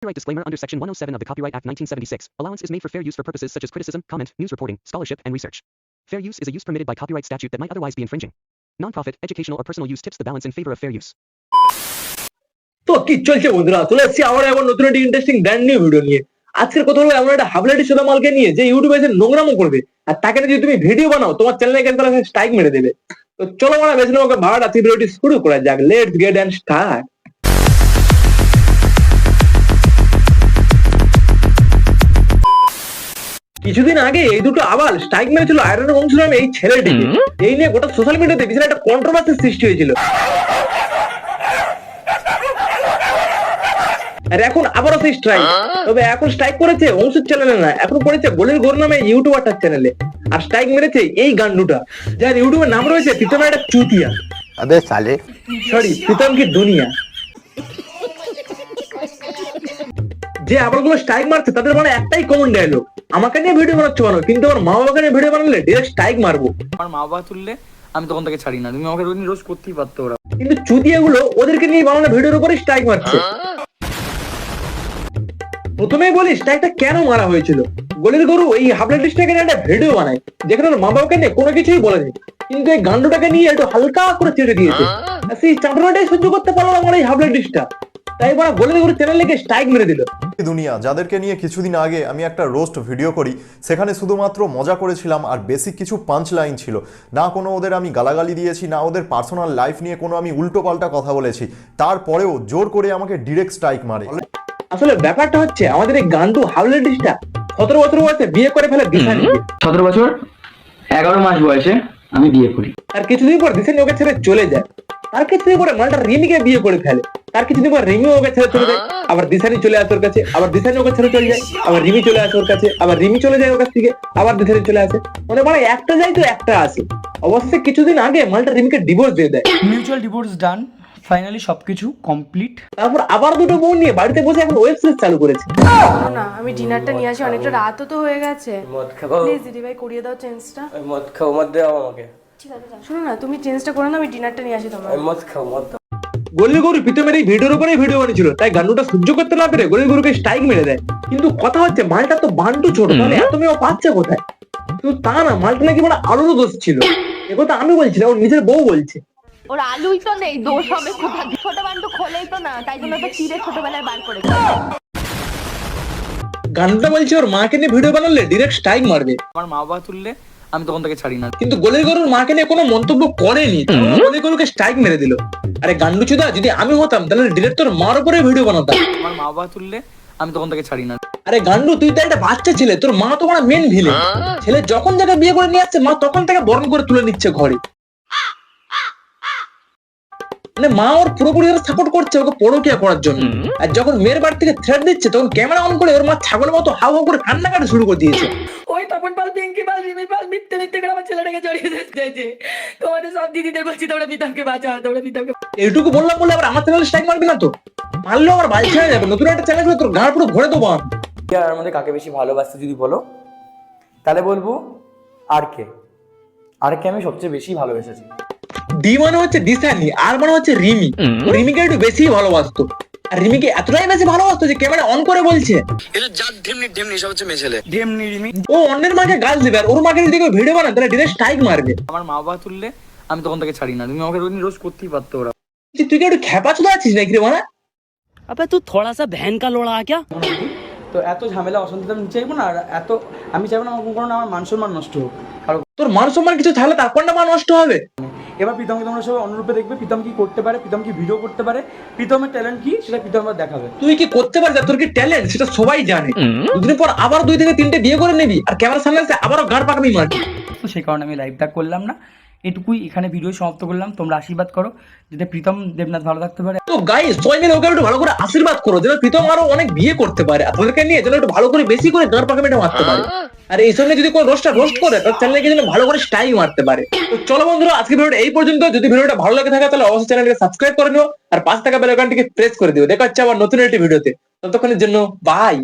Copyright disclaimer under Section 107 of the Copyright Act 1976. Allowance is made for fair use for purposes such as criticism, comment, news reporting, scholarship, and research. Fair use is a use permitted by copyright statute that might otherwise be infringing. Non-profit, educational, or personal use tips the balance in favor of fair use. তো কি চলছে বন্ধুরা, চলে এসেছি আবার এখন নতুন একটা ইন্টারেস্টিং ব্র্যান্ড নিউ ভিডিও নিয়ে। আজকের কথা হলো এমন একটা হাবলাটি সোদা মালকে নিয়ে যে ইউটিউবে এসে নোংরামো করবে, আর তাকে যদি তুমি ভিডিও বানাও তোমার চ্যানেলে গেলে তাহলে স্ট্রাইক মেরে দেবে। তো চলো আমরা বেশি না ওকে ভাড়া আজকে ভিডিওটি শুরু করা যাক। Let's get and start. কিছুদিন আগে এই দুটো আবার স্ট্রাইক মেরেছিল আয়রন বংশ নামে এই ছেলেটিকে। এই নিয়ে গোটা সোশ্যাল মিডিয়াতে বিশাল একটা কন্ট্রোভার্সির সৃষ্টি হয়েছিল। আর এখন আবারও সেই স্ট্রাইক, তবে এখন স্ট্রাইক করেছে অংশুর চ্যানেলে না, এখন করেছে গোলের গোর নামে ইউটিউবারটার চ্যানেলে। আর স্ট্রাইক মেরেছে এই গান্ডুটা, যার ইউটিউবের নাম রয়েছে প্রীতমের একটা চুতিয়া। अबे साले সরি, প্রীতম কি দুনিয়া। যে আবারগুলো স্ট্রাইক মারছে তাদের মানে একটাই কমন ডায়লগ, আমাকে নিয়ে ভিডিও বানাচ্ছ কেন, কিন্তু আমার মা বাবাকে নিয়ে ভিডিও বানালে ডিরেক্ট স্ট্রাইক মারবো। আমার মা বাবা তুললে আমি তখন তাকে ছাড়ি না, তুমি আমাকে রোজ করতেই পারতো ওরা। কিন্তু চুতিয়াগুলো ওদেরকে নিয়ে বানানো ভিডিওর উপরে স্ট্রাইক মারছে। প্রথমেই বলি স্ট্রাইকটা কেন মারা হয়েছিল। গোলের গরু এই হাবলাটিসটাকে নিয়ে একটা ভিডিও বানায় যেখানে ওর মা বাবাকে নিয়ে কোনো কিছুই বলেনি, কিন্তু এই গান্ডটাকে নিয়ে একটু হালকা করে ছেড়ে দিয়েছে। আর সেই চাঁদনাটাই সহ্য করতে পারলো আমার এই হাবলাটিসটা, তাই বলা গোলের গরু চ্যানেলে গিয়ে স্ট্রাইক মেরে দিল। দুনিয়া যাদেরকে নিয়ে কিছুদিন আগে আমি একটা রোস্ট ভিডিও করি, সেখানে শুধুমাত্র মজা করেছিলাম আর বেসিক কিছু পাঞ্চ লাইন ছিল না, কোনো ওদের আমি গালাগালি দিয়েছি না, ওদের পার্সোনাল লাইফ নিয়ে কোনো আমি উল্টো পাল্টা কথা বলেছি। তারপরেও জোর করে আমাকে ডিরেক্ট স্ট্রাইক মারে। আসলে ব্যাপারটা হচ্ছে আমাদের এই গান্ডু হাবলাটিসটা 17 বছর বয়সে বিয়ে করে ফেলে দিশানি। 17 বছর 11 মাস বয়সে আমি বিয়ে করি। আর কিছুদিন পর দিশানি ওকে ছেড়ে চলে যায়। তার কিছুদিন পরে মালটা রিমিকে বিয়ে করে ফেলে। তার কিছুদিন পর রিমি ওকে ছেড়ে চলে যায়, আবার দিশানি চলে আসে ওর কাছে, আবার দিশানি ওকে ছেড়ে চলে যায়, আবার রিমি চলে আসে ওর কাছে, আবার রিমি চলে যায় ওর কাছ থেকে, আবার দিশানি চলে আসে। মানে একটা যায় তো একটা আসে। অবশ্যই কিছুদিন আগে মালটা রিমিকে ডিভোর্স দিয়ে দেয়। মিউচুয়াল ডিভোর্স ডান, ফাইনালি সবকিছু কমপ্লিট। তারপর আবার দুটো বোন নিয়ে বাড়িতে বসে এখন ওয়েব সিরিজ চালু করেছে। না আমি ডিনারটা নিয়ে আসি, অনেকটা রাতও তো হয়ে গেছে। মদ খাবো? প্লিজ দিদি ভাই করিয়ে দাও চেঞ্জটা। মদ খাবো, মদ দাও আমাকে। ঠিক আছে শোনো না, তুমি চেঞ্জটা করে নাও, আমি ডিনারটা নিয়ে আসি তোমার। মদ খাবো, মদ দাও। গোলের গরু প্রীতমের এই ভিডিওর উপরেই ভিডিও বানিয়েছিল, তাই গান্ডুটা সহ্য করতে না পেরে গোলের গরুকে স্ট্রাইক মেরে দেয়। কিন্তু কথা হচ্ছে মালটা তো বান্টু ছোট, তাহলে এত মেয়ে পাচ্ছে কোথায়? কিন্তু তা না, মালটা নাকি মানে আলুরও দোষ ছিল। একথা আমি বলছি না, ওর নিজের বউ বলছে। ওর আলুই তো নেই, দোষ হবে কোথা? ছোট বান্টু খোলেই তো না, তাই জন্য তো চিড়ে ছোটবেলায় বার করেছে। গান্ডুটা বলছে ওর মাকে নিয়ে ভিডিও বানালে ডিরেক্ট স্ট্রাইক মারবে। আমার মা বাবা তুললে আমি তখন তাকে ছাড়ি না। কিন্তু গোলের গরুর মাকে নিয়ে কোনো মন্তব্য করেনি, গোলের গরুকে স্ট্রাইক মেরে দিল। আরে গান্ডু চুদা, যদি আমি হতাম তাহলে ডিরেক্ট তোর মার উপরে ভিডিও বানাতাম। আমার মা বাবা তুললে আমি তখন তাকে ছাড়ি না। আরে গান্ডু, তুই তো একটা বাচ্চা ছেলে, তোর মা তো মানে মেন ভিলেন। ছেলে যখন যাকে বিয়ে করে নিয়ে আসছে, মা তখন তাকে বরণ করে তুলে নিচ্ছে ঘরে। মানে মা ওর পুরোপুরি সাপোর্ট করছে ওকে পরকিয়া করার জন্য। আর যখন মেয়ের বাড়ি থেকে থ্রেট দিচ্ছে, তখন ক্যামেরা অন করে ওর মা ছাগলের মতো হাউ হাউ করে কান্নাকাটি শুরু করে দিয়েছে। ওই তপন পাল, পিঙ্কি পাল, রিমি পাল মিথ্যে মিথ্যে করে আমার ছেলেটাকে জড়িয়ে দিয়েছে। তোমাদের সব দিদিদের বলছি তোমরা পিতামকে বাঁচাও, তোমরা পিতামকে। এইটুকু বললাম বলে আবার আমার চ্যানেলে স্ট্রাইক মারবি না তো? মারলেও আমার বাল ছেড়ে যাবে। নতুন একটা চ্যানেল তোর গাঁড় পুরো ভরে দেবো আমি। আর আমাদের কাকে বেশি ভালোবাসতে যদি বলো, তাহলে বলবো আর কে আমি সবচেয়ে বেশি ভালোবেসেছি। ডি মানে হচ্ছে দিশানি, আর মানে হচ্ছে রিমি। রিমিকে একটু বেশি ভালোবাসতো, আর রিমিকে এতটাই বেশি ভালোবাসতো যে ক্যামেরা অন করে বলছে ও অন্যের মাকে গাল দেবে, আর ওর মাকে যদি কেউ ভিডিও বানায় তাহলে ডিরেক্ট স্ট্রাইক মারবে। আমার মা বাবা তুললে আমি তখন তাকে ছাড়ি না, তুমি আমাকে রোজ করতেই পারতো ওরা। তুই কি একটু খেপা চুদা আছিস নাকি রে? মানে अबे तू थोड़ा सा बहन का लोड़ा है क्या? তো এত ঝামেলা অশান্তি আমি চাইবো না, আর এত আমি চাইবো না আমার মান সম্মান নষ্ট হোক। আর তোর মান সম্মান কিছু থাকলে তারপর না মান নষ্ট হবে। এবার প্রীতমকে তোমরা সবাই অনুরূপে দেখবে, প্রীতম কি করতে পারে, প্রীতম কি ভিডিও করতে পারে, প্রীতমের ট্যালেন্ট কি সেটা প্রীতম দেখাবে। তুই কি করতে পারিস, তোর কি ট্যালেন্ট সেটা সবাই জানে। দুদিন পর আবার 2 থেকে 3টে বিয়ে করে নিবি, আর ক্যামেরার সামনে এসে আবারও গাঁড় পাকাবি মারবি। তো সেই কারণে আমি লাইভটা করলাম না, এটুকুই এখানে ভিডিও সমাপ্ত করলাম। তোমরা আশীর্বাদ করো যাতে প্রীতম দেবনাথ ভালো থাকতে পারে। তো গাইস সবাই মিলে ওকে একটু ভালো করে আশীর্বাদ করো যেন প্রীতম আরো অনেক বিয়ে করতে পারে, আপনাদেরকে নিয়ে যেন একটু ভালো করে বেশি করে গাঁড় পাকামিটা মারতে পারে। আর এই সঙ্গে যদি কোনো রোস্ট করে তার চ্যানেলকে যেন ভালো করে স্ট্রাইক মারতে পারে। তো চলো বন্ধুরা, আজকে ভিডিওটা এই পর্যন্ত। যদি ভিডিওটা ভালো লাগে থাকে তাহলে অবশ্যই চ্যানেলকে সাবস্ক্রাইব করে নিও, আর পাশে থাকা বেল আইকনটিকে প্রেস করে দিও। দেখা হচ্ছে আবার নতুন একটি ভিডিওতে, ততক্ষণের জন্য বাই।